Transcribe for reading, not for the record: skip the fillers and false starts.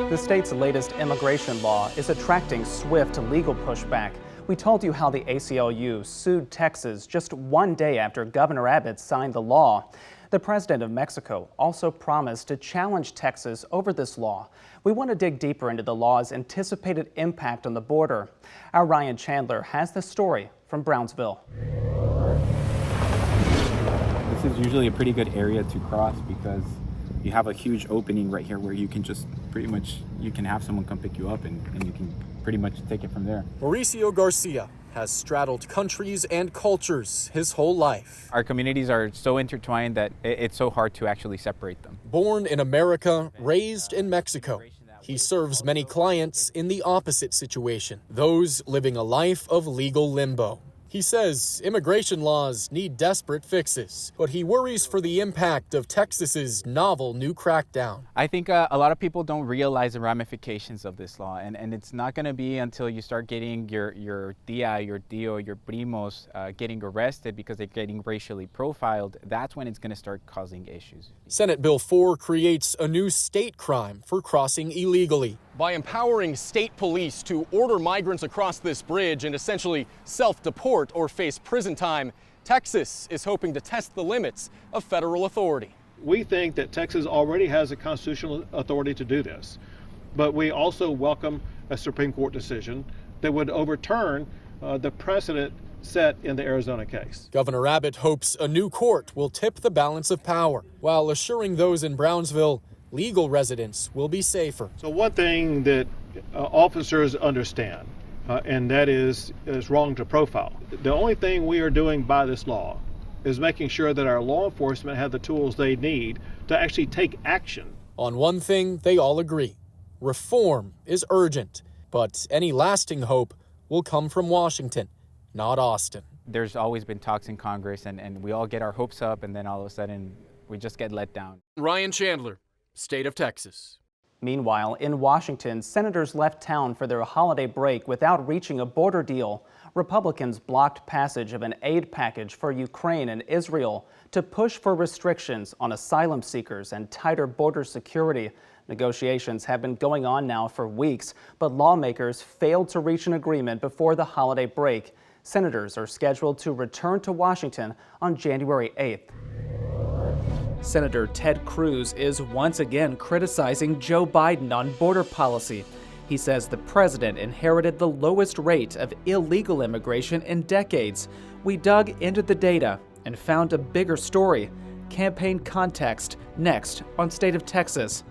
The state's latest immigration law is attracting swift legal pushback. We told you how the ACLU sued Texas just one day after Governor Abbott signed the law. The president of Mexico also promised to challenge Texas over this law. We want to dig deeper into the law's anticipated impact on the border. Our Ryan Chandler has the story from Brownsville. This is usually a pretty good area to cross because you have a huge opening right here where you can just you can have someone come pick you up and you can pretty much take it from there. Mauricio Garcia has straddled countries and cultures his whole life. Our communities are so intertwined that it's so hard to actually separate them. Born in America, raised in Mexico, he serves many clients in the opposite situation, those living a life of legal limbo. He says immigration laws need desperate fixes, but he worries for the impact of Texas's novel new crackdown. I think a lot of people don't realize the ramifications of this law, and it's not going to be until you start getting your tia, your tío, your primos getting arrested because they're getting racially profiled. That's when it's going to start causing issues. Senate Bill 4 creates a new state crime for crossing illegally. By empowering state police to order migrants across this bridge and essentially self-deport or face prison time, Texas is hoping to test the limits of federal authority. We think that Texas already has a constitutional authority to do this, but we also welcome a Supreme Court decision that would overturn the precedent set in the Arizona case. Governor Abbott hopes a new court will tip the balance of power while assuring those in Brownsville legal residents will be safer. So one thing that officers understand, and that is wrong to profile. The only thing we are doing by this law is making sure that our law enforcement have the tools they need to actually take action. On one thing, they all agree. Reform is urgent, but any lasting hope will come from Washington, not Austin. There's always been talks in Congress, and we all get our hopes up, and then all of a sudden, we just get let down. Ryan Chandler, State of Texas. Meanwhile, in Washington, senators left town for their holiday break without reaching a border deal. Republicans blocked passage of an aid package for Ukraine and Israel to push for restrictions on asylum seekers and tighter border security. Negotiations have been going on now for weeks, but lawmakers failed to reach an agreement before the holiday break. Senators are scheduled to return to Washington on January 8th. Senator Ted Cruz is once again criticizing Joe Biden on border policy. He says the president inherited the lowest rate of illegal immigration in decades. We dug into the data and found a bigger story. Campaign context next on State of Texas.